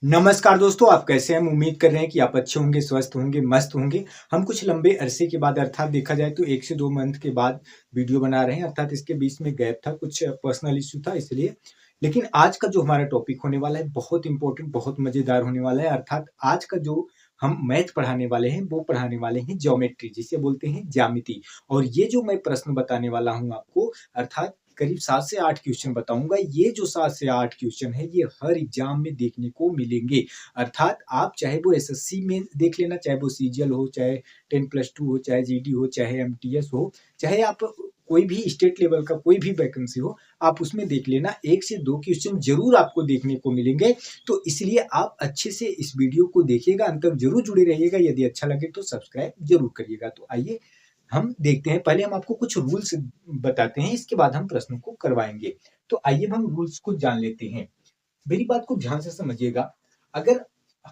नमस्कार दोस्तों, आप कैसे हैं? हम उम्मीद कर रहे हैं कि आप अच्छे होंगे, स्वस्थ होंगे, मस्त होंगे। हम कुछ लंबे अरसे के बाद अर्थात देखा जाए तो 1 से 2 मंथ के बाद वीडियो बना रहे हैं अर्थात इसके बीच में गैप था, कुछ पर्सनल इश्यू था इसलिए। लेकिन आज का जो हमारा टॉपिक होने वाला है बहुत इम्पोर्टेंट, बहुत मज़ेदार होने वाला है अर्थात आज का जो हम मैथ पढ़ाने वाले हैं, वो पढ़ाने वाले हैं ज्योमेट्री जिसे बोलते हैं ज्यामिति। और ये जो मैं प्रश्न बताने वाला हूँ आपको अर्थात करीब 7 से 8 क्वेश्चन बताऊँगा। ये जो 7 से 8 क्वेश्चन है ये हर एग्ज़ाम में देखने को मिलेंगे। अर्थात आप चाहे वो एसएससी में देख लेना, चाहे वो सीजीएल हो, चाहे 10+2 हो, चाहे जीडी हो, चाहे एमटीएस हो, चाहे आप कोई भी स्टेट लेवल का कोई भी वैकेंसी हो, आप उसमें देख लेना 1 से 2 क्वेश्चन ज़रूर आपको देखने को मिलेंगे। तो इसलिए आप अच्छे से इस वीडियो को देखिएगा, अंत तक ज़रूर जुड़े रहिएगा। यदि अच्छा लगे तो सब्सक्राइब ज़रूर करिएगा। तो आइए हम देखते हैं, पहले हम आपको कुछ रूल्स बताते हैं, इसके बाद हम प्रश्नों को करवाएँगे। तो आइए हम रूल्स को जान लेते हैं। मेरी बात को ध्यान से समझिएगा। अगर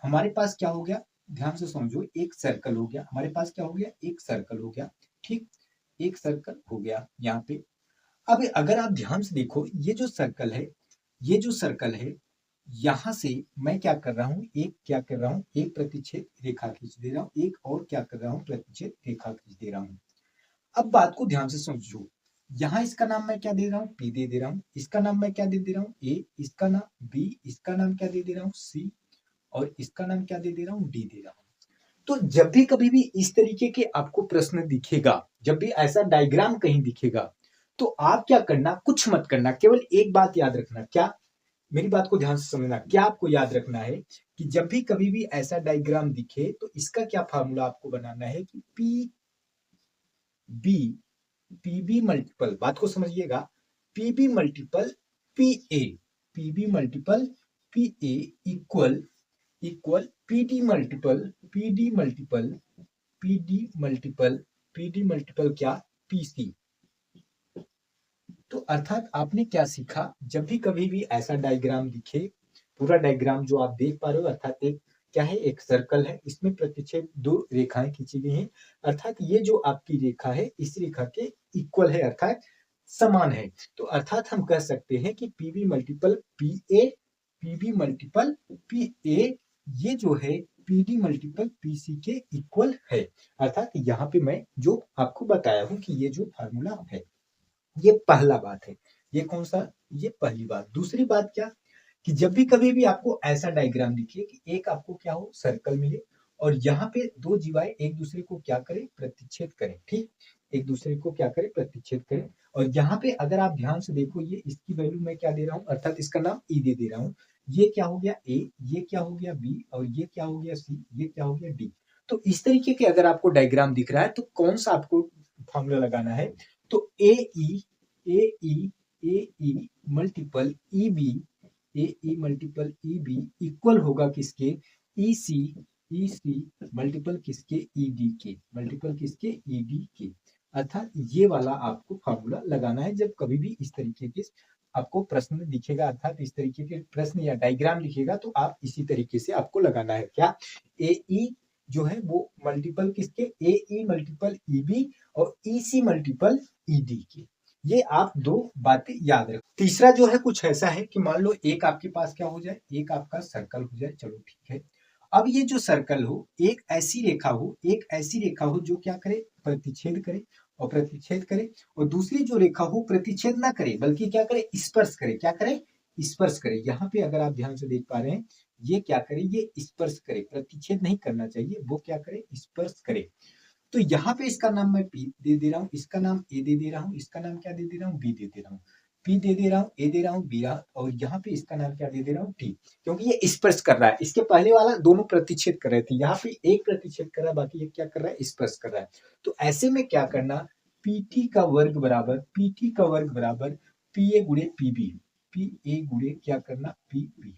हमारे पास क्या हो गया, ध्यान से समझो, एक सर्कल हो गया, हमारे पास क्या हो गया, एक सर्कल हो गया, ठीक? एक सर्कल हो गया यहाँ पे। अब अगर आप ध्यान से देखो, ये जो सर्कल है, यहाँ से मैं क्या कर रहा हूँ, एक प्रतिच्छेद रेखा खींच दे रहा हूँ, एक और क्या कर रहा हूँ, प्रतिच्छेद रेखा खींच दे रहा हूँ। अब बात को ध्यान से समझो, यहाँ इसका नाम मैं क्या दे रहा हूँ, पी दे रहा हूँ, इसका नाम मैं क्या दे रहा हूँ, ए, इसका नाम बी, इसका नाम क्या दे रहा हूँ, सी, और इसका नाम क्या दे रहा हूँ, डी दे रहा हूँ। तो जब भी कभी भी इस तरीके के आपको प्रश्न दिखेगा, जब भी ऐसा डायग्राम कहीं दिखेगा, तो आप क्या करना, कुछ मत करना, केवल एक बात याद रखना। क्या? मेरी बात को ध्यान से समझना। क्या आपको याद रखना है कि जब भी कभी भी ऐसा डायग्राम दिखे तो इसका क्या फार्मूला आपको बनाना है कि पी बी पीबी मल्टीपल, बात को समझिएगा, PB multiple P A, PB multiple P A equal equal PD multiple PD multiple PD multiple PD multiple क्या, पीसी। तो अर्थात आपने क्या सीखा, जब भी कभी भी ऐसा डायग्राम दिखे, पूरा डायग्राम जो आप देख पा रहे हो अर्थात एक क्या है, एक सर्कल है, इसमें प्रतिच्छेद दो रेखाएं खींची गई हैं, अर्थात ये जो आपकी रेखा है इस रेखा के इक्वल है अर्थात समान है। तो अर्थात हम कह सकते हैं कि PB multiple P A, PB multiple P A, ये जो है पीडी मल्टीपल पीसी के इक्वल है। अर्थात यहाँ पे मैं जो आपको बताया हूं कि ये जो फार्मूला है, ये पहला बात है। ये कौन सा? ये पहली बात। दूसरी बात क्या, कि जब भी कभी भी आपको ऐसा डायग्राम दिखे कि एक आपको क्या हो, सर्कल मिले और यहाँ पे दो जीवाएं एक दूसरे को क्या करें, प्रतिच्छेद करें, ठीक? एक दूसरे को क्या करें, प्रतिच्छेद करें। और यहाँ पे अगर आप ध्यान से देखो, ये इसकी वैल्यू मैं क्या दे रहा हूँ, अर्थात इसका नाम ई दे रहा हूँ। ये क्या हो गया ए, ये क्या हो गया बी, और ये क्या हो गया सी, ये क्या हो गया डी। तो इस तरीके के अगर आपको डायग्राम दिख रहा है तो कौन सा आपको फॉर्मूला लगाना है, तो ए ई मल्टीपल ई बी, ए ई मल्टीपल ई बी इक्वल होगा किसके, ई सी मल्टीपल किसके, ई डी के, मल्टीपल किसके, ई डी के। अर्थात ये वाला आपको फॉर्मूला लगाना है जब कभी भी इस तरीके के आपको प्रश्न दिखेगा, अर्थात इस तरीके के प्रश्न या डायग्राम लिखेगा तो आप इसी तरीके से आपको लगाना है। क्या? ए ई जो है वो मल्टीपल किसके, ए ई मल्टीपल ई बी और ई सी मल्टीपल ई डी के। ये आप दो बातें याद रखो। तीसरा जो है कुछ ऐसा है कि मान लो एक आपके पास क्या हो जाए, एक आपका सर्कल हो जाए, चलो ठीक है। अब ये जो सर्कल हो, एक ऐसी रेखा हो, एक ऐसी रेखा हो जो क्या करे, प्रतिच्छेद करे, और प्रतिच्छेद करे, और दूसरी जो रेखा हो प्रतिच्छेद ना करे बल्कि क्या करे, स्पर्श करे। क्या करे? स्पर्श करे। यहाँ पे अगर आप ध्यान से देख पा रहे हैं, ये क्या करे, ये स्पर्श करे, प्रतिच्छेद नहीं करना चाहिए, वो क्या करे, स्पर्श करे। तो यहाँ पे इसका नाम मैं पी दे रहा हूँ, इसका नाम ए दे रहा हूँ, इसका नाम क्या दे रहा हूँ, बी दे रहा हूँ, पी दे रहा हूँ, ए दे रहा हूँ, बी और यहाँ पे इसका नाम क्या दे रहा हूँ, टी, क्योंकि ये स्पर्श कर रहा है। इसके पहले वाला दोनों प्रतिच्छेद कर रहे थे, यहाँ पे एक प्रतिच्छेद कर रहा है, बाकी ये क्या कर रहा है, स्पर्श कर रहा है। तो ऐसे में क्या करना, पीटी का वर्ग बराबर, पीटी का वर्ग बराबर पी ए गुणे पी बी, पी ए गुणे क्या करना, पी बी,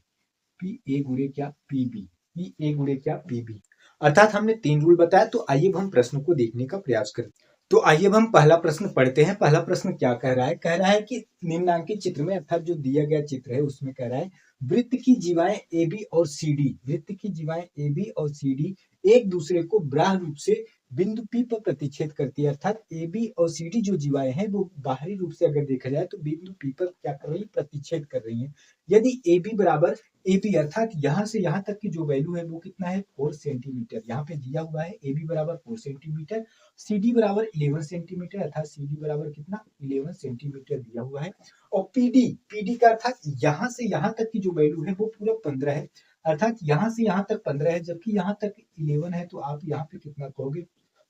पी ए गुणे क्या, पी बी, पी ए गुणे क्या, पी बी। अर्थात हमने 3 रूल बताया। तो आइए अब हम प्रश्न को देखने का प्रयास करें। तो आइए अब हम पहला प्रश्न पढ़ते हैं। पहला प्रश्न क्या कह रहा है, कह रहा है कि निम्नांकित चित्र में, अर्थात जो दिया गया चित्र है उसमें कह रहा है, वृत्त की जीवाएं ए बी और सी डी, वृत्त की जीवाएं ए बी और सी डी एक दूसरे को बाह्य रूप से बिंदु P पर प्रतिच्छेद करती है, अर्थात AB और CD जो जीवाएं हैं वो बाहरी रूप से अगर देखा जाए तो बिंदु P पर क्या कर रही है, प्रतिच्छेद कर रही हैं। यदि AB बराबर AB अर्थात यहाँ से यहाँ तक की जो वैल्यू है वो कितना है 4 सेंटीमीटर, यहाँ पे दिया हुआ है AB बराबर 4 सेंटीमीटर, CD बराबर 11 सेंटीमीटर, अर्थात CD बराबर कितना 11 सेंटीमीटर दिया हुआ है। और PD का अर्थात यहाँ से यहाँ तक की जो वैल्यू है वो पूरा 15 है, अर्थात यहाँ से यहाँ तक 15 है, जबकि यहाँ तक 11 है, तो आप यहाँ पे कितना कहोगे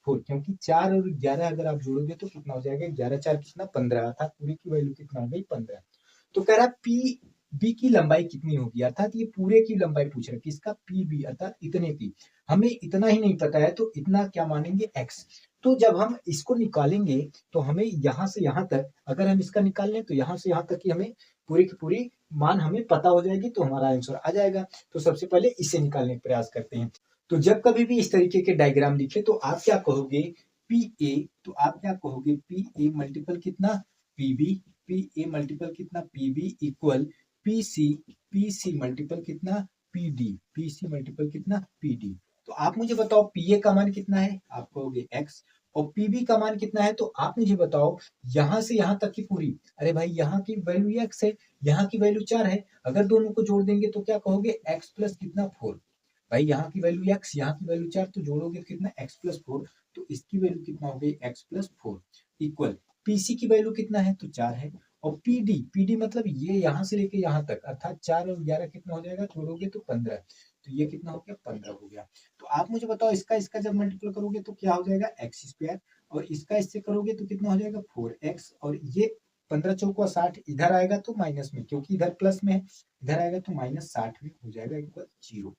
4, क्योंकि 4 और 11 अगर आप जोड़ोगे तो कितना हो जाएगा 11 4 कितना 15, अर्थात पूरी की वैल्यू कितना हो गई 15। तो कह रहा पी बी की लंबाई कितनी होगी, अर्थात ये पूरे की लंबाई पूछ रहा है, किसका पी अर्थात इतने की। हमें इतना ही नहीं पता है तो इतना क्या मानेंगे एक्स। तो जब हम इसको निकालेंगे तो हमें यहाँ से यहाँ तक अगर हम इसका निकाल लें तो यहाँ से यहाँ तक की हमें पूरी की पूरी मान हमें पता हो जाएगी, तो हमारा आंसर आ जाएगा। तो सबसे पहले इसे निकालने का प्रयास करते हैं। तो जब कभी भी इस तरीके के डायग्राम लिखे तो आप क्या कहोगे पी ए, तो आप क्या कहोगे पी ए मल्टीपल कितना पीबी, पी ए मल्टीपल कितना PB equal P C multiple कितना पीडी, पी सी मल्टीपल कितना पीडी। तो आप मुझे बताओ पी ए का मान कितना है, आप कहोगे एक्स, और पीबी का मान कितना है, तो आप मुझे बताओ यहाँ से यहाँ तक की पूरी। अरे भाई यहाँ की वैल्यू एक्स है, यहाँ की वैल्यू 4 है, अगर दोनों को जोड़ देंगे तो क्या कहोगे एक्स प्लस कितना 4। भाई यहाँ की वैल्यू एक्स, यहाँ की वैल्यू 4, तो जोड़ोगे तो कितना एक्स प्लस 4, तो इसकी वैल्यू कितना हो गई एक्स प्लस 4 इक्वल पीसी की वैल्यू कितना है, तो 4 है, और पीडी मतलब ये यहाँ से लेके यहाँ तक, अर्थात 4 और 11 कितना हो जाएगा, जोड़ोगे तो 15, तो ये कितना हो गया 15 हो गया। तो आप मुझे बताओ इसका इसका जब मल्टीपल करोगे तो क्या हो जाएगा एक्स स्क्वायर, और इसका इससे करोगे तो कितना हो जाएगा 4x, और ये 15 चौका 60 इधर आएगा तो माइनस में, क्योंकि इधर प्लस में है, इधर आएगा तो माइनस 60 में हो जाएगा इक्वल 0।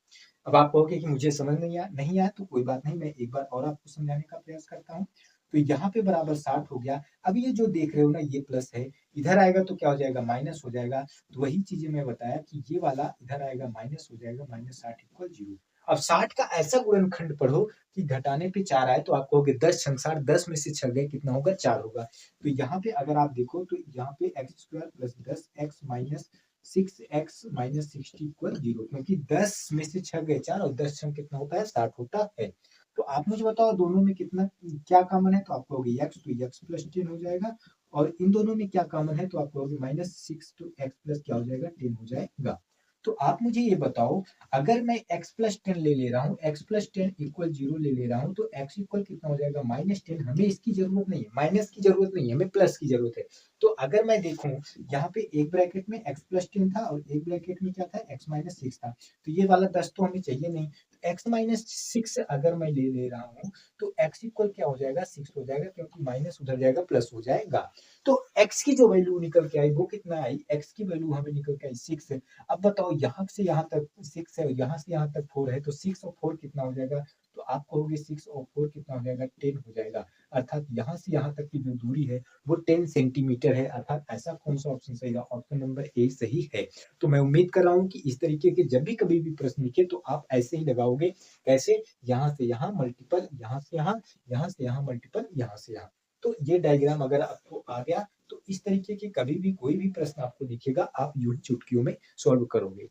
अब आप कहोगे कि मुझे समझ नहीं आया, तो कोई बात नहीं, मैं एक बार और आपको समझाने का प्रयास करता हूँ। तो यहाँ पे बराबर 60 हो गया। अब ये जो देख रहे हो ना ये प्लस है, इधर आएगा तो क्या हो जाएगा माइनस हो जाएगा। तो वही चीजें मैं बताया कि ये वाला इधर आएगा माइनस हो जाएगा, माइनस 60 इक्वल 0। अब 60 का ऐसा गुणनखंड पढ़ो कि घटाने पे 4 आए, तो आप कहोगे 10 छंग 60, 10 में से 6 गए कितना होगा 4 होगा। तो यहाँ पे अगर आप देखो तो यहाँ पे x square plus 10x minus 6x minus 60 equal 0, क्योंकि 10 में से 6 गए 4 और 10 छंग कितना होता है 60 होता है। तो आप मुझे बताओ दोनों में कितना क्या कॉमन है, तो आप कहोगे x, तो x प्लस 10 हो जाएगा, और इन दोनों में क्या कॉमन है, तो आप कहोगे माइनस 6, तो x प्लस क्या हो जाएगा 10 हो जाएगा। तो आप मुझे ये बताओ अगर मैं x प्लस 10 ले रहा हूँ, x प्लस 10 इक्वल 0 ले रहा हूँ, तो x इक्वल कितना हो जाएगा माइनस 10। हमें इसकी जरूरत नहीं है, माइनस की जरूरत नहीं है, हमें प्लस की जरूरत है। तो अगर मैं देखूं यहाँ पे एक ब्रैकेट में x प्लस 10 था और एक ब्रैकेट में क्या था x माइनस 6 था, तो ये वाला 10 तो हमें चाहिए नहीं। तो x माइनस 6 अगर मैं ले रहा हूँ तो x इक्वल क्या हो जाएगा 6 हो जाएगा, क्योंकि माइनस उधर जाएगा प्लस हो जाएगा। तो x की जो वैल्यू निकल के आई वो कितना आई, x की वैल्यू हमें निकल के आई 6 है। अब बताओ यहाँ से यहाँ तक 6 है और यहाँ से यहाँ तक 4 है, तो 6 और 4 कितना हो जाएगा, तो आप कहोगे 6 और 4 कितना हो जाएगा 10 हो जाएगा, अर्थात यहाँ से यहाँ तक की जो दूरी है वो 10 सेंटीमीटर है। अर्थात ऐसा कौन सा ऑप्शन सही है, ऑप्शन नंबर ए सही है। तो मैं उम्मीद कर रहा हूँ कि इस तरीके के जब भी कभी भी प्रश्न लिखे तो आप ऐसे ही लगाओगे, कैसे यहाँ से यहाँ मल्टीपल, यहाँ से यहाँ, यहाँ से यहाँ मल्टीपल, यहाँ से यहाँ। तो ये डायग्राम अगर आपको आ गया तो इस तरीके के कभी भी कोई भी प्रश्न आपको दिखेगा आप यूं ही चुटकियों में सॉल्व करोगे।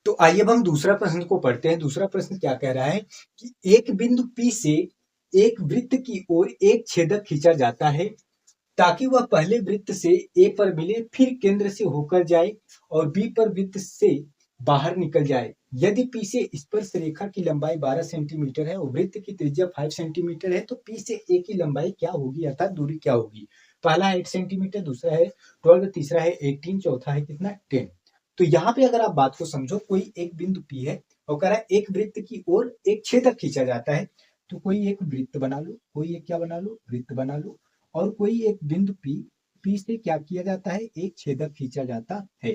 तो आइए अब हम दूसरा प्रश्न को पढ़ते हैं। दूसरा प्रश्न क्या कह रहा है कि एक बिंदु P से एक वृत्त की ओर एक छेदक खींचा जाता है ताकि वह पहले वृत्त से A पर मिले, फिर केंद्र से होकर जाए और B पर वृत्त से बाहर निकल जाए। यदि P से स्पर्श रेखा की लंबाई 12 सेंटीमीटर है और वृत्त की त्रिज्या 5 सेंटीमीटर है, तो P से A की लंबाई क्या होगी, अर्थात दूरी क्या होगी। पहला है 8 सेंटीमीटर, दूसरा है 12, तीसरा है 18, चौथा है कितना 10। तो यहाँ पे अगर आप बात को समझो, कोई एक बिंदु P है और कह रहा है एक वृत्त की ओर एक छेदक खींचा जाता है। तो कोई एक वृत्त बना लो, कोई एक क्या बना लो, वृत्त बना लो, और कोई एक बिंदु P से क्या किया जाता है, एक छेदक खींचा जाता है।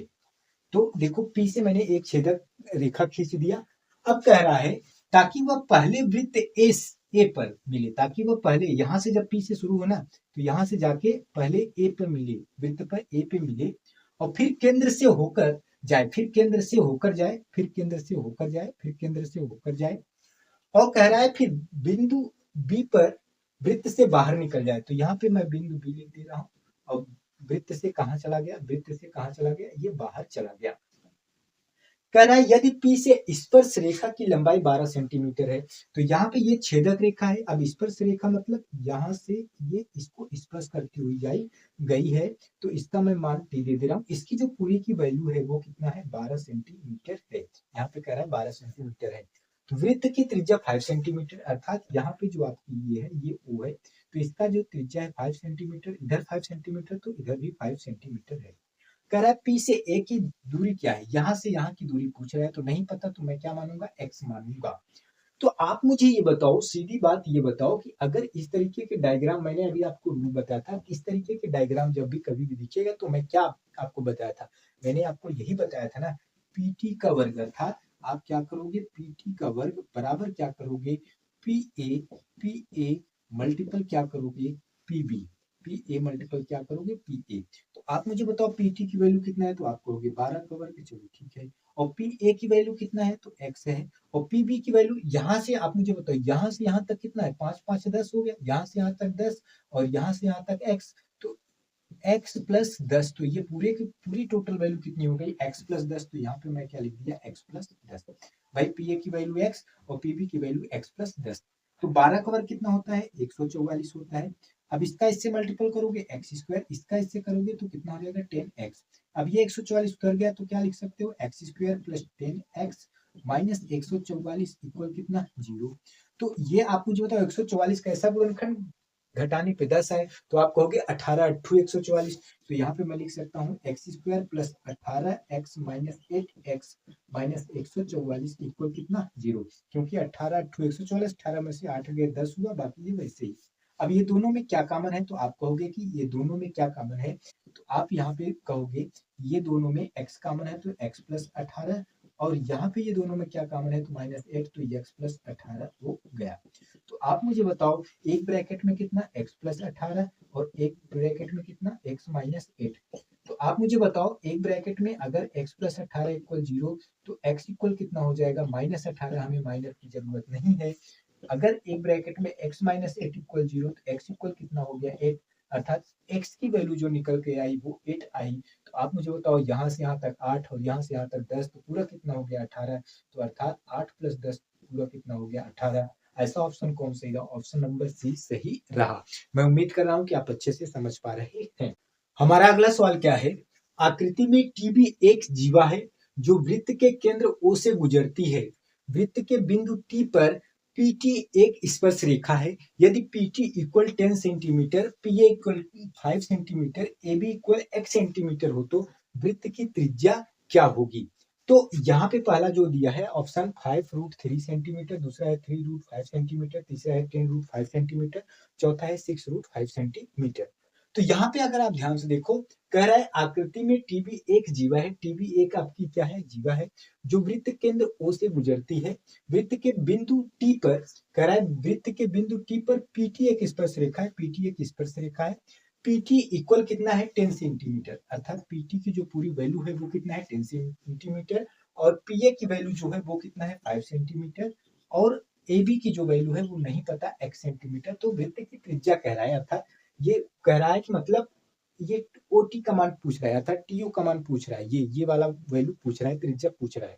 तो देखो P से मैंने एक छेदक रेखा खींच दिया। अब कह रहा है ताकि वह पहले वृत्त ए पर मिले, ताकि वह पहले यहाँ से जब P से शुरू हो ना तो यहाँ से जाके पहले ए पर मिले, वृत्त पर ए पे मिले, और फिर केंद्र से होकर जाए, फिर केंद्र से होकर जाए, फिर केंद्र से होकर जाए, फिर केंद्र से होकर जाए, और कह रहा है फिर बिंदु बी पर वृत्त से बाहर निकल जाए। तो यहाँ पे मैं बिंदु बी लिख दे रहा हूँ, और वृत्त से कहाँ चला गया, वृत्त से कहाँ चला गया, ये बाहर चला गया। कह रहा है यदि P से स्पर्श रेखा की लंबाई 12 सेंटीमीटर है, तो यहाँ पे ये छेदक रेखा है। अब स्पर्श रेखा मतलब यहाँ से ये इसको स्पर्श करती हुई गई है, तो इसका मैं मान T दे रहा हूँ। इसकी जो पूरी की वैल्यू है वो कितना है, 12 सेंटीमीटर है। यहाँ पे कह रहा है 12 सेंटीमीटर है। तो वृत्त की त्रिज्या 5 सेंटीमीटर, अर्थात यहाँ पे जो आपकी ये है ये O है, तो इसका जो त्रिज्या है 5 सेंटीमीटर, इधर 5 सेंटीमीटर, तो इधर भी 5 सेंटीमीटर है। कह रहा है P से A की दूरी क्या है, यहाँ से यहाँ की दूरी पूछ रहा है, तो नहीं पता तो मैं क्या मानूंगा, x मानूंगा। तो आप मुझे ये बताओ, सीधी बात ये बताओ कि अगर इस तरीके के डायग्राम, मैंने अभी आपको रूल बताया था, इस तरीके के डायग्राम जब भी कभी भी दिखेगा तो मैं क्या आपको बताया था, मैंने आपको यही बताया था ना, PT का वर्ग, अर्थात आप क्या करोगे, PT का वर्ग बराबर क्या करोगे, PA मल्टीपल क्या करोगे, PA मल्टीपल क्या करोगे, PA। तो आप मुझे बताओ PT की वैल्यू कितना है, तो आप कहोगे 12 का वर्ग, चलो ठीक है। और PA की वैल्यू कितना है, तो x है। और PB की वैल्यू यहाँ से आप मुझे बताओ, यहाँ से यहाँ तक कितना है, 5 5 10 हो गया, यहाँ से यहाँ तक 10 और यहाँ से यहाँ तक x, तो x प्लस 10, तो ये पूरे की पूरी टोटल वैल्यू कितनी हो गई, x प्लस 10। तो यहाँ पे मैं क्या लिख दिया, x प्लस 10। भाई PA की वैल्यू x और PB की वैल्यू x प्लस 10। तो 12 का वर्ग कितना होता है, 144 होता है। अब इसका इससे मल्टीपल करोगे एक्स स्क्वायर, इसका इससे करोगे तो कितना हो जाएगा, 10x। अब ये 144 उतर गया तो क्या लिख सकते हो, x square plus 10x minus 144 equal कितना, 0। तो ये आप मुझे बताओ 144 का ऐसा गुणनखंड, घटाने पे 10 आए तो आप कहोगे 18 अट्ठू 144। तो यहाँ पे मैं लिख सकता हूँ x square plus 18x minus 8x minus 144 equal कितना, 0। क्योंकि 18 अट्ठू 144, 18 में से 8 गए 10 हुआ, बाकी ये वैसे ही। अब ये दोनों में क्या कॉमन है, तो आप कहोगे कि ये दोनों में क्या कॉमन है, तो आप यहाँ पे कहोगे ये दोनों में x कॉमन है, तो x प्लस 18, और यहाँ पे ये दोनों में क्या कॉमन है, तो माइनस 8, तो x प्लस 18 हो गया। तो आप मुझे बताओ, एक ब्रैकेट में कितना, x प्लस 18 और एक ब्रैकेट में कितना, x माइनस 8। तो आप मुझे बताओ, एक ब्रैकेट में अगर x प्लस 18 इक्वल 0, तो x इक्वल कितना हो जाएगा, माइनस 18, हमें माइनस की जरूरत नहीं है। अगर एक ब्रैकेट में x माइनस 8 इक्वल 0, तो x इक्वल कितना हो गया, 8, अर्थात x की वैल्यू जो निकल के आई वो 8 आई। तो आप मुझे बताओ, यहाँ से यहाँ तक 8 और यहाँ से यहाँ तक 10, तो पूरा कितना हो गया, 18। तो अर्थात 8 प्लस 10 पूरा कितना हो गया, 18। ऐसा ऑप्शन कौन सही रहा, ऑप्शन नंबर सी सही रहा। मैं उम्मीद कर रहा हूँ कि आप अच्छे से समझ पा रहे हैं। हमारा अगला सवाल क्या है, आकृति में TB एक जीवा है जो वृत्त के केंद्र O से गुजरती है। वृत्त के बिंदु T पर PT एक स्पर्श रेखा है। यदि PT equal 10 centimetre, PA equal 5 centimetre, AB equal x centimetre हो तो वृत्त की त्रिज्या क्या होगी। तो यहाँ पे पहला जो दिया है ऑप्शन 5√3 सेंटीमीटर, दूसरा है 3√5 सेंटीमीटर, तीसरा है 10√5 सेंटीमीटर, चौथा है 6√5 सेंटीमीटर। तो यहाँ पे अगर आप ध्यान से देखो, कह रहा है आकृति में TB एक जीवा है। TB एक आपकी क्या है, जीवा है, जो वृत्त केंद्र O से गुजरती है। वृत्त के बिंदु T पर, कह रहा है वृत्त के बिंदु T पर PT एक स्पर्श रेखा है, PT एक स्पर्श रेखा है। PT इक्वल कितना है, 10 सेंटीमीटर, अर्थात PT की जो पूरी वैल्यू है वो कितना है, 10 सेंटीमीटर, और PA की वैल्यू जो है वो कितना है, 5 सेंटीमीटर, और AB की जो वैल्यू है वो नहीं पता, x सेंटीमीटर। तो वृत्त की त्रिज्या कह रहा है, अर्थात ये कह रहा है कि मतलब ये OT का मान पूछ रहा है, अर्थात TO का मान पूछ रहा है, ये वाला वैल्यू पूछ रहा है, त्रिज्या पूछ रहा है।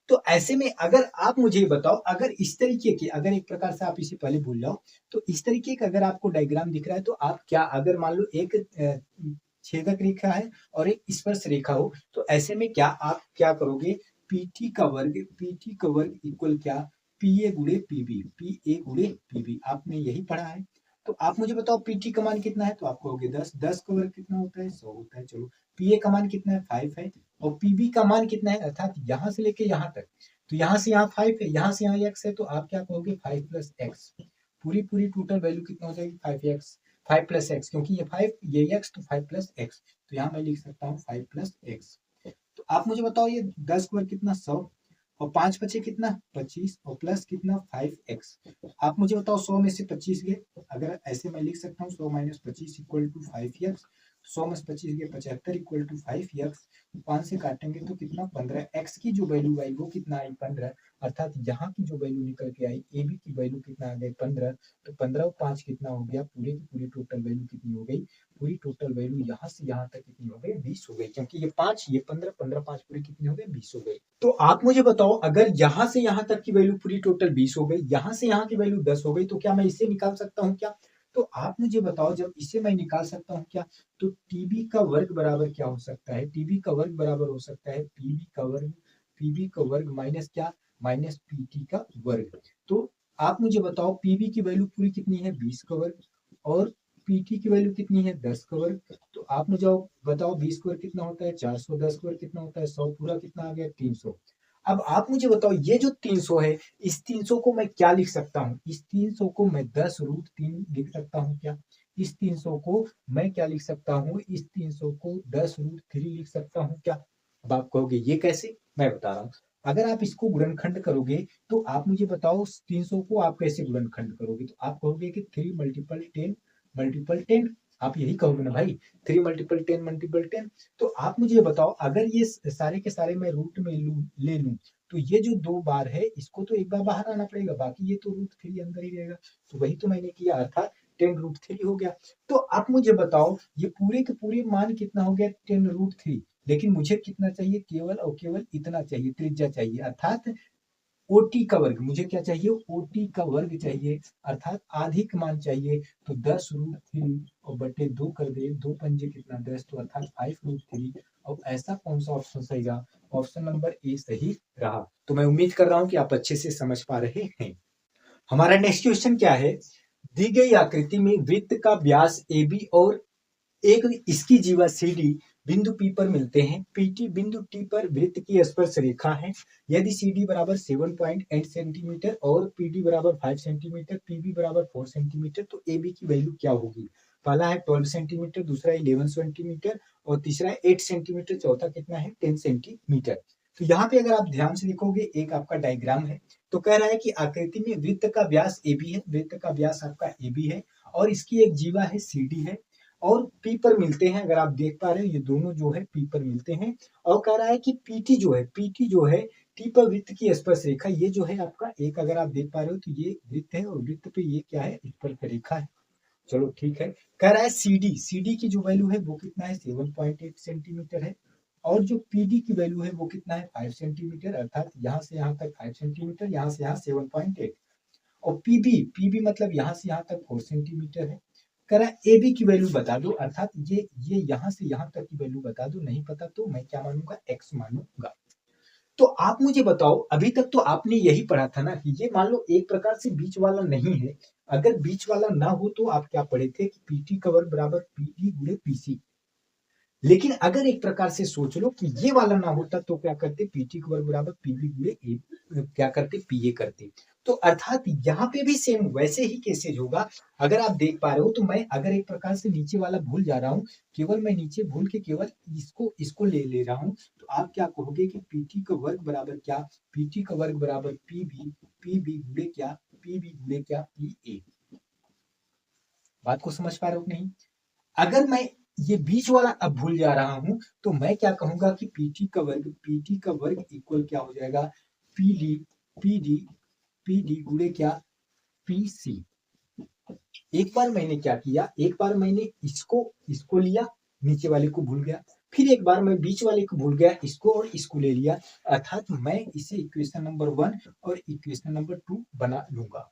तो ऐसे में अगर आप मुझे बताओ, अगर इस तरीके के, अगर एक प्रकार से आप इसे पहले भूल जाओ, तो इस तरीके का अगर आपको डायग्राम दिख रहा है, तो आप क्या, अगर मान लो एक छेदक रेखा है और एक स्पर्श रेखा हो, तो ऐसे में क्या आप क्या करोगे, PT का वर्ग इक्वल क्या, PA गुणे PB, आपने यही पढ़ा है। तो आप मुझे बताओ PT का मान कितना है, तो आप कहोगे 10, 10 का वर्ग कितना होता है, 100 होता है। चलो, PA का मान कितना है, 5 है, और PB का मान कितना है, अर्थात यहाँ से लेके यहाँ तक, तो यहाँ से यहाँ 5 है, यहाँ से यहाँ x है, तो आप क्या कहोगे, 5 प्लस एक्स। पूरी पूरी टोटल वैल्यू कितना हो जाएगी, 5x, 5 प्लस एक्स, क्योंकि ये 5 ये x, तो 5 प्लस एक्स। तो यहाँ मैं लिख सकता हूँ 5 प्लस एक्स। तो आप मुझे बताओ, ये 10 का वर्ग कितना, 100, और 5 बचे कितना, 25, और प्लस कितना, 5x। आप मुझे बताओ, 100 में से 25 गए, अगर ऐसे मैं लिख सकता हूँ 100 माइनस 25 इक्वल टू 5x। 100 में 25 गए 75 इक्वल टू 5x। 5 से काटेंगे तो कितना 15। x की जो वैल्यू आई वो कितना आई 15, अर्थात यहाँ की जो वैल्यू निकल के आई ए बी की वैल्यू कितना आ गई 15। तो 15 और 5 कितना हो गया, पूरे की पूरी टोटल वैल्यू कितनी हो गई, पूरी टोटल वैल्यू यहाँ से यहाँ तक कितनी हो गई 20 हो गई, क्योंकि ये 5 ये 15, 15 5 पूरी कितनी हो गई 20 हो गई। तो आप मुझे बताओ अगर यहाँ से यहाँ तक की वैल्यू पूरी टोटल 20 हो गई, यहाँ से यहाँ की वैल्यू 10 हो गई, तो क्या मैं इसे निकाल सकता हूँ क्या? तो आप मुझे बताओ जब इसे मैं निकाल सकता हूँ क्या, तो टीबी का वर्ग बराबर क्या हो सकता है, टीबी का वर्ग बराबर हो सकता है पीबी का वर्ग माइनस क्या, माइनस पीटी का वर्ग। तो आप मुझे बताओ पीबी की वैल्यू पूरी कितनी है 20 का वर्ग, और पीटी की वैल्यू कितनी है 10 का वर्ग। तो आप मुझे बताओ 20 का वर्ग कितना होता है 400, 10 का वर्ग कितना होता है 100, पूरा कितना आ गया 300। अब आप मुझे बताओ ये जो 300 है, इस 300 को मैं क्या लिख सकता हूँ, इस 300 को मैं 10√3 लिख सकता हूँ क्या, इस 300 को मैं क्या लिख सकता हूँ, इस 300 को 10√3 लिख सकता हूँ क्या। अब आप कहोगे ये कैसे, मैं बता रहा हूँ। अगर आप इसको गुणनखंड करोगे तो आप मुझे बताओ 300 को आप कैसे गुणनखंड करोगे, तो आप कहोगे कि 3 मल्टीपल 10 मल्टीपल 10, आप यही कहोगे ना भाई, 3 मल्टीपल 10 मल्टीपल 10। तो आप मुझे बताओ अगर ये सारे के सारे मैं रूट में ले लूं, तो ये जो 2 बार है इसको तो एक बार बाहर आना पड़ेगा, बाकी ये तो √3 अंदर ही रहेगा। तो वही तो मैंने किया, अर्थात 10√3 हो गया। तो आप मुझे बताओ ये पूरे के पूरे मान कितना हो गया 10√3, लेकिन मुझे कितना चाहिए, केवल और केवल इतना चाहिए, त्रिज्या चाहिए, अर्थात ओटी का वर्ग। मुझे क्या चाहिए, ओटी का वर्ग चाहिए, अर्थात अधिक मान चाहिए। तो 10√3 और बटे 2 कर दे, 2 पंजे कितना 10, तो अर्थात 5√3। और ऐसा कौन सा ऑप्शन सही रहा, ऑप्शन नंबर ए सही रहा। तो मैं उम्मीद कर रहा हूं कि आप अच्छे से समझ पा रहे हैं। हमारा नेक्स्ट क्वेश्चन क्या है, दी गई आकृति में वृत्त का व्यास ए बी और एक इसकी जीवा सी डी बिंदु पी पर मिलते हैं, पीटी बिंदु टी पर वृत्त की स्पर्श रेखा है। यदि सी डी बराबर 7.8 सेंटीमीटर और पी डी बराबर 5 सेंटीमीटर, पीबी बराबर 4 सेंटीमीटर, तो ए बी की वैल्यू क्या होगी। पहला है 12 सेंटीमीटर, दूसरा 11 सेंटीमीटर और तीसरा है 8 सेंटीमीटर, चौथा कितना है 10 सेंटीमीटर। तो यहाँ पे अगर आप ध्यान से देखोगे एक आपका डायग्राम है, तो कह रहा है कि आकृति में वृत्त का व्यास ए बी है, वृत्त का व्यास आपका ए बी है और इसकी एक जीवा है सी डी है और पी पर मिलते हैं। अगर आप देख पा रहे हो ये दोनों जो है पी पर मिलते हैं और कह रहा है कि पीटी जो है टी पर वृत्त की स्पर्श रेखा, ये जो है आपका एक, अगर आप देख पा रहे हो तो ये वृत्त है और वृत्त पे ये क्या है स्पर्श रेखा है। चलो ठीक है, कह रहा है सीडी की जो वैल्यू है वो कितना है 7.8 सेंटीमीटर है और जो पीडी की वैल्यू है वो कितना है 5 सेंटीमीटर, अर्थात यहाँ से यहाँ तक 5 सेंटीमीटर, यहाँ से यहाँ 7.8। और पीबी मतलब यहाँ से यहाँ तक 4 सेंटीमीटर है। कह रहा है ए बी की वैल्यू बता दो, अर्थात ये यहाँ से यहाँ तक की वैल्यू बता दो, नहीं पता तो मैं क्या मानूंगा एक्स मानूंगा। तो आप मुझे बताओ अभी तक तो आपने यही पढ़ा था ना कि ये मान लो एक प्रकार से बीच वाला नहीं है, अगर बीच वाला ना हो तो आप क्या पढ़े थे कि पीटी का वर्ग बराबर पीडी गुणे पीसी। लेकिन अगर एक प्रकार से सोच लो कि ये वाला ना होता तो क्या करते, पीटी का वर्ग बराबर पीबी गुणे ए, क्या करते पीए करते। तो अर्थात यहाँ पे भी सेम वैसे ही केसेज होगा। अगर आप देख पा रहे हो तो मैं अगर एक प्रकार से नीचे वाला भूल जा रहा हूँ, केवल मैं नीचे भूल के केवल इसको ले रहा हूँ, तो आप क्या कहोगे कि पीटी का वर्ग बराबर क्या, पीटी का वर्ग बराबर पीबी गुणे क्या, पीबी गुणे क्या पीए। बात को समझ पा रहे हो कि नहीं। अगर मैं ये बीच वाला अब भूल जा रहा हूं तो मैं क्या कहूंगा कि पीटी का वर्ग इक्वल क्या हो जाएगा, पीडी पीडी पीडी गुणे क्या पीसी। एक बार मैंने क्या किया, एक बार मैंने इसको लिया, नीचे वाले को भूल गया, फिर एक बार मैं बीच वाले को भूल गया, इसको और इसको ले लिया, अर्थात मैं इसे इक्वेशन नंबर 1 और इक्वेशन नंबर 2 बना लूंगा।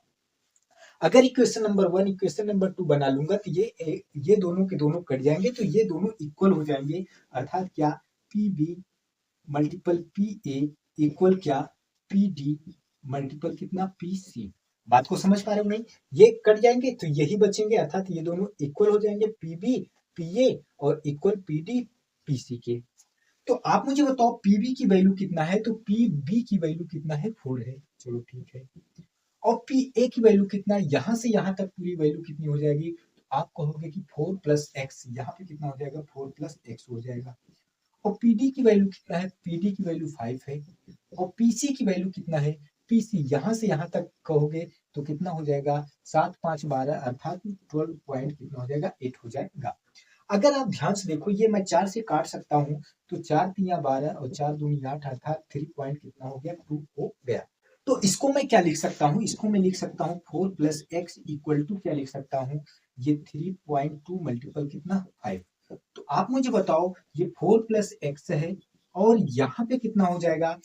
अगर इक्वेशन नंबर 1 इक्वेशन नंबर 2 बना लूंगा तो ये दोनों के दोनों कट जाएंगे, तो ये दोनों इक्वल हो जाएंगे, अर्थात क्या P be multiple P A equal क्या पी डी मल्टीपल कितना पी सी। बात को समझ पा रहे हो नहीं, ये कट जाएंगे तो यही बचेंगे, अर्थात ये दोनों इक्वल हो जाएंगे पी बी पी ए और equal P D P C के। तो आप मुझे बताओ पीबी की वैल्यू कितना है, तो पी बी की वैल्यू कितना है 4 है। चलो ठीक है, और पी ए की वैल्यू कितना है, यहां से यहां तक पूरी वैल्यू कितनी हो जाएगी, तो आप कहोगे कि 4 प्लस एक्स, यहाँ पे कितना हो जाएगा 4 प्लस एक्स हो जाएगा। और पीडी की वैल्यू कितना है, पीडी की वैल्यू 5 है और पीसी की वैल्यू कितना है, पीसी यहां से यहां तक कहोगे तो कितना हो जाएगा 7 5 12, अर्थात 12 पॉइंट कितना हो जाएगा 8 हो जाएगा। अगर आप ध्यान से देखो ये मैं 4 से काट सकता हूँ, तो 4 तिया 12 और 4 दूनी 8 अर्थात 3 पॉइंट कितना हो गया 2 हो गया। तो इसको मैं क्या लिख सकता हूँ, इसको मैं लिख सकता हूँ 4 प्लस एक्स इक्वल टू क्या लिख सकता हूँ, ये 3.2 मल्टीपल कितना 5। तो आप मुझे बताओ ये 4 प्लस एक्स है और यहाँ पे कितना हो जाएगा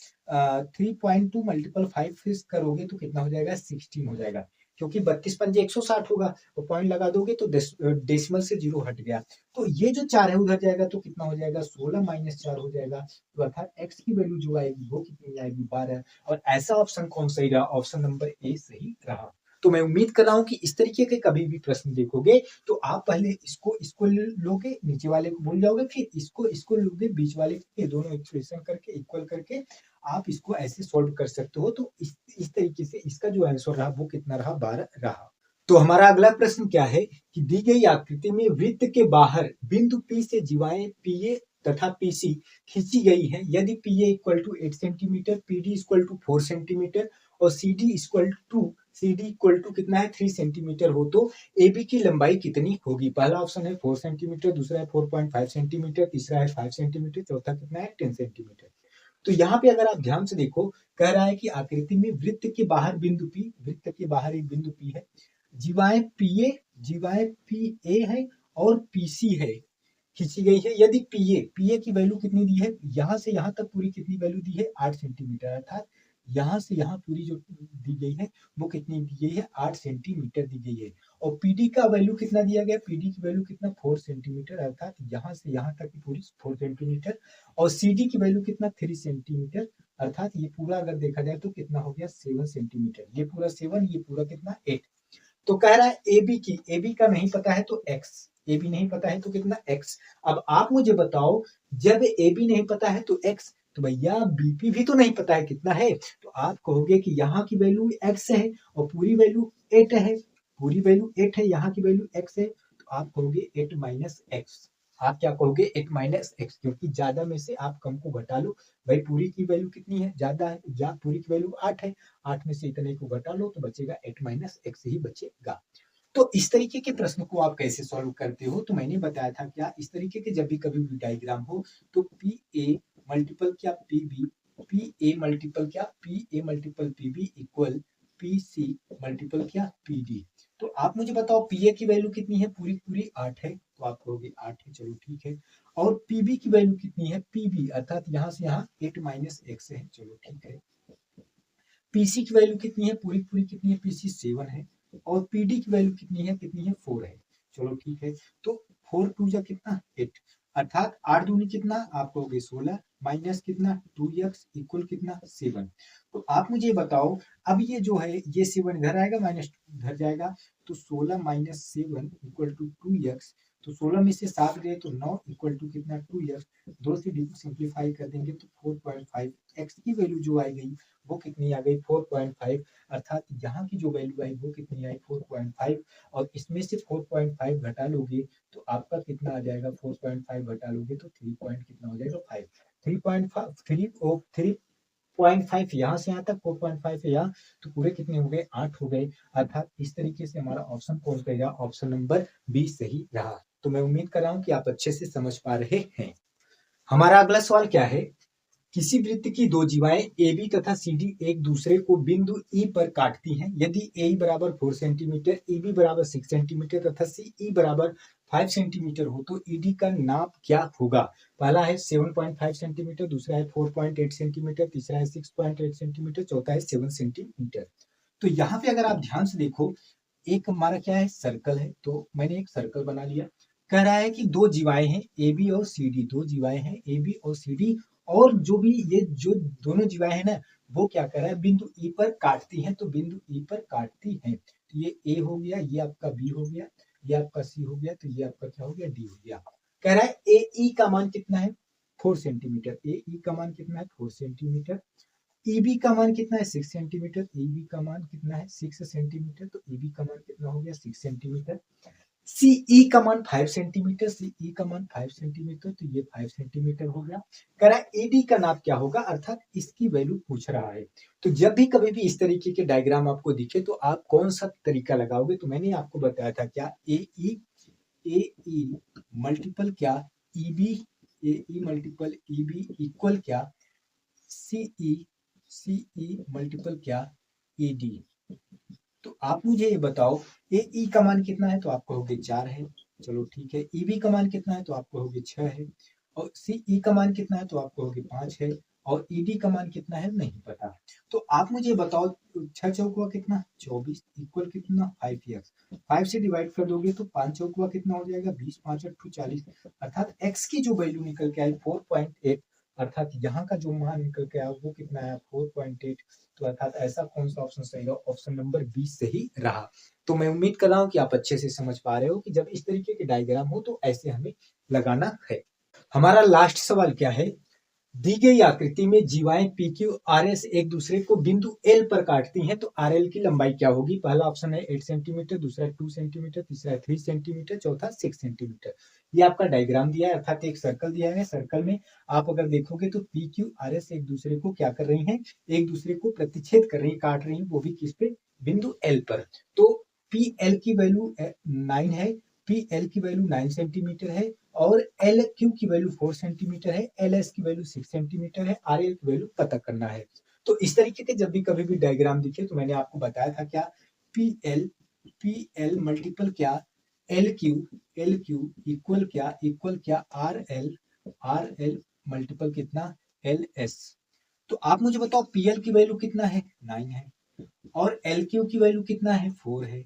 3.2 मल्टीपल 5 करोगे तो कितना हो जाएगा 16 हो जाएगा, क्योंकि 32 पंजे 160 होगा, तो पॉइंट लगा दोगे तो डेसिमल से 0 हट गया। तो ये जो 4 है उधर जाएगा तो कितना हो जाएगा 16 माइनस 4 हो जाएगा, तो अर्थात एक्स की वैल्यू जो आएगी वो कितनी आएगी 12। और ऐसा ऑप्शन कौन सही रहा, ऑप्शन नंबर ए सही रहा। तो मैं उम्मीद कर रहा हूं कि इस तरीके के कभी भी प्रश्न देखोगे तो आप पहले इसको लोगे, नीचे वाले को भूल जाओगे, फिर इसको लोगे, बीच वाले के दोनों एक्सप्रेशन करके इक्वल करके आप इसको ऐसे सॉल्व कर सकते हो। तो इस तरीके से इसका जो आंसर रहा वो कितना रहा 12 रहा। तो हमारा अगला प्रश्न क्या है कि दी गई आकृति में वृत्त के बाहर बिंदु P से जीवाएं PA तथा PC खींची गई है। यदि PA equal to 8 centimetre, PD equal to 4 centimetre और CD इक्वल टू कितना है 3 सेंटीमीटर हो तो AB की लंबाई कितनी होगी। पहला ऑप्शन है 4 सेंटीमीटर, दूसरा है 4.5 सेंटीमीटर, तीसरा है 5 सेंटीमीटर, चौथा कितना है 10 सेंटीमीटर। तो यहाँ पे अगर आप ध्यान से देखो कह रहा है कि आकृति में वृत्त के बाहर बिंदु P, वृत्त के बाहर एक बिंदु P है, जीवाएं PA है और PC है खींची गई है। यदि PA की वैल्यू कितनी दी है, यहाँ से यहाँ तक पूरी कितनी वैल्यू दी है 8 सेंटीमीटर, अर्थात यहाँ से यहाँ पूरी जो दी गई है वो कितनी दी गई है 8 सेंटीमीटर दी गई है। और PD का वैल्यू कितना दिया गया, PD की वैल्यू कितना 4 सेंटीमीटर, अर्थात यहाँ से यहाँ तक की पूरी 4 सेंटीमीटर। और CD की वैल्यू कितना 3 सेंटीमीटर, अर्थात ये पूरा अगर देखा जाए तो कितना हो गया 7 सेंटीमीटर, ये पूरा 7, ये पूरा कितना 8। तो कह रहा है AB का नहीं पता है तो x, AB नहीं पता है तो कितना x। अब आप मुझे बताओ जब AB नहीं पता है तो x, तो भैया BP भी तो नहीं पता है कितना है, तो आप कहोगे कि यहाँ की वैल्यू x है और पूरी वैल्यू 8 है, पूरी वैल्यू 8 है, यहाँ की वैल्यू x है, तो आप कहोगे 8 माइनस एक्स। आप क्या कहोगे 8 माइनस एक्स, क्योंकि ज्यादा में से आप कम को घटा लो। भाई पूरी की वैल्यू कितनी है ज्यादा है, पूरी की वैल्यू 8 है, 8 में से इतने को घटा लो तो बचेगा 8 माइनस एक्स ही बचेगा। तो इस तरीके के प्रश्न को आप कैसे सॉल्व करते हो, तो मैंने बताया था क्या इस तरीके के जब भी कभी भी डायग्राम हो तो PA मल्टीपल क्या PB, PA मल्टीपल क्या PA multiple PB equal PC multiple क्या PD। तो आप मुझे बताओ PA की वैल्यू कितनी है, पूरी पूरी 8 है, तो आप कहोगे 8 है, चलो ठीक है। और PB की वैल्यू कितनी है PB, अर्थात यहाँ से यहाँ 8 माइनस एक्स है, चलो ठीक है। PC की वैल्यू कितनी है, पूरी पूरी कितनी है PC 7 है, और PD की वैल्यू कितनी है 4 है, चलो ठीक है। तो 4 टू जा कितना 8, अर्थात 8 दूनी कितना आप कहोगे 16 माइनस कितना 2x इक्वल कितना 7। तो आप मुझे बताओ अब ये जो है ये 7 इधर आएगा माइनस इधर जाएगा, तो 16 माइनस 7 इक्वल टू 2x, तो 16 में से 7 गए तो 9 इक्वल टू कितना 2x, 2 से डी को सिंप्लीफाई कर देंगे तो 4.5, x की वैल्यू जो आ गई वो कितनी आ गई 4.5, अर्थात यहाँ की जो वैल्यू आई वो कितनी आई 4.5, और इसमें से 4.5 घटा लोगे तो आपका कितना आ जाएगा 4.5 घटा लोगे तो 3 पॉइंट कितना हो जाएगा 5, 3.5 यहाँ से यहाँ तक 4.5 है यहाँ, तो पूरे कितने हो गए 8 हो गए, अर्थात इस तरीके से हमारा ऑप्शन कौन सा रहा, ऑप्शन नंबर बी सही रहा। तो मैं उम्मीद कर रहा हूँ कि आप अच्छे से समझ पा रहे हैं। हमारा अगला सवाल क्या है, किसी वृत्त की दो जीवाएं AB तथा CD एक दूसरे को बिंदु E पर काटती हैं। यदि AE बराबर 4 सेंटीमीटर, EB बराबर 6 सेंटीमीटर तथा CE बराबर 5 सेंटीमीटर हो तो ED का नाप क्या होगा। पहला है 7.5 सेंटीमीटर, दूसरा है 4.8 सेंटीमीटर, तीसरा है 6.8 सेंटीमीटर, चौथा है 7 सेंटीमीटर। तो यहाँ पे अगर आप ध्यान से देखो एक हमारा क्या है सर्कल है, तो मैंने एक सर्कल बना लिया। कह रहा है कि दो जीवाएं हैं AB और CD, दो जीवाएं हैं AB और CD, और जो भी ये जो दोनों जीवाएं हैं ना वो क्या कर रहा है बिंदु E पर काटती हैं, तो बिंदु E पर काटती हैं, तो ये A हो गया, ये आपका B हो गया, ये आपका C हो गया, तो ये आपका क्या हो गया D हो गया। कह रहा है AE का मान कितना है 4 सेंटीमीटर, AE का मान कितना है 4 सेंटीमीटर, EB का मान कितना है 6 सेंटीमीटर, EB का मान कितना है 6 सेंटीमीटर, तो EB का मान कितना हो गया 6 सेंटीमीटर, CE का मान 5 सेंटीमीटर, CE का मान 5 सेंटीमीटर, तो ये 5 सेंटीमीटर हो गया। कह रहा है AD का नाप क्या होगा, अर्थात इसकी वैल्यू पूछ रहा है। तो जब भी कभी भी इस तरीके के डायग्राम आपको दिखे तो आप कौन सा तरीका लगाओगे, तो मैंने आपको बताया था क्या AE ए ई मल्टीपल क्या ई बी, ए ई मल्टीपल ई बी इक्वल क्या सी ई मल्टीपल क्या ई डी। तो आप मुझे ये बताओ, ए ई का मान कितना है तो आप कहोगे 4 है, चलो ठीक है। ई बी का मान कितना है तो आप कहोगे 6 है, और सी ई का मान कितना है तो आप कहोगे 5 है, और ई डी का मान कितना है नहीं पता। तो आप मुझे बताओ 6 चौकुआ कितना 24 इक्वल कितना 5x, 5 से डिवाइड कर दोगे तो 5 चौकुआ कितना हो जाएगा 20, 5 8 40, अर्थात x की जो वैल्यू निकल के आई 4.8, अर्थात यहाँ का जो मान निकल के आया वो कितना है 4.8। तो अर्थात ऐसा कौन सा ऑप्शन सही रहा, ऑप्शन नंबर 20 सही रहा। तो मैं उम्मीद कर रहा हूँ कि आप अच्छे से समझ पा रहे हो कि जब इस तरीके के डायग्राम हो तो ऐसे हमें लगाना है। हमारा लास्ट सवाल क्या है, दी गई आकृति में जीवाएं पी क्यू आर एस एक दूसरे को बिंदु एल पर काटती हैं तो आर एल की लंबाई क्या होगी। पहला ऑप्शन है 8 सेंटीमीटर, दूसरा 2 सेंटीमीटर, तीसरा 3 सेंटीमीटर, चौथा 6 सेंटीमीटर। ये आपका डायग्राम दिया है, अर्थात एक सर्कल दिया है। सर्कल में आप अगर देखोगे तो पी क्यू आर एस एक दूसरे को क्या कर रही हैं, एक दूसरे को प्रतिच्छेद कर रही है, काट रही है, वो भी किस पे, बिंदु एल पर। तो पी एल की वैल्यू 9 है, पी एल की वैल्यू 9 सेंटीमीटर है, और एल क्यू की वैल्यू 4 सेंटीमीटर है, एल एस की वैल्यू 6 सेंटीमीटर है, आर एल की वैल्यू पता करना है। तो इस तरीके के जब भी कभी भी डायग्राम दिखे तो मैंने आपको बताया था क्या, पी एल मल्टीपल क्या एल क्यू इक्वल क्या आर एल मल्टीपल कितना एल एस। तो आप मुझे बताओ पी एल की वैल्यू कितना है 9 है, और एल क्यू की वैल्यू कितना है 4 है,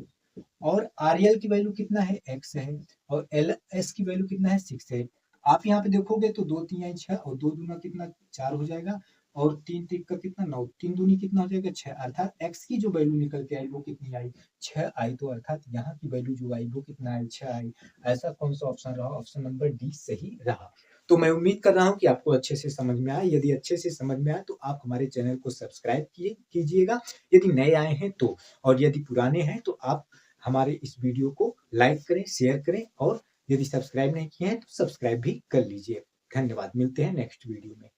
और आर एल की वैल्यू कितना है x है, और एल एस की वैल्यू कितना है 6 है। आप यहाँ पे देखोगे तो 2 3 6 और 2 दूना कितना 4 हो जाएगा, और 3 3 का कितना 9, 3 दूनी कितना हो जाएगा 6, अर्थात x की जो वैल्यू निकल के आई वो कितनी आई 6 आई। तो अर्थात यहाँ की वैल्यू जो आई वो कितना आई 6 आई। ऐसा कौन सा ऑप्शन रहा, ऑप्शन नंबर डी सही रहा। तो मैं उम्मीद कर रहा हूँ कि आपको अच्छे से समझ में आया। यदि अच्छे से समझ में आया तो आप हमारे चैनल को सब्सक्राइब कीजिएगा यदि नए आए हैं तो, और यदि पुराने हैं तो आप हमारे इस वीडियो को लाइक करें, शेयर करें, और यदि सब्सक्राइब नहीं किए हैं तो सब्सक्राइब भी कर लीजिए। धन्यवाद, मिलते हैं नेक्स्ट वीडियो में।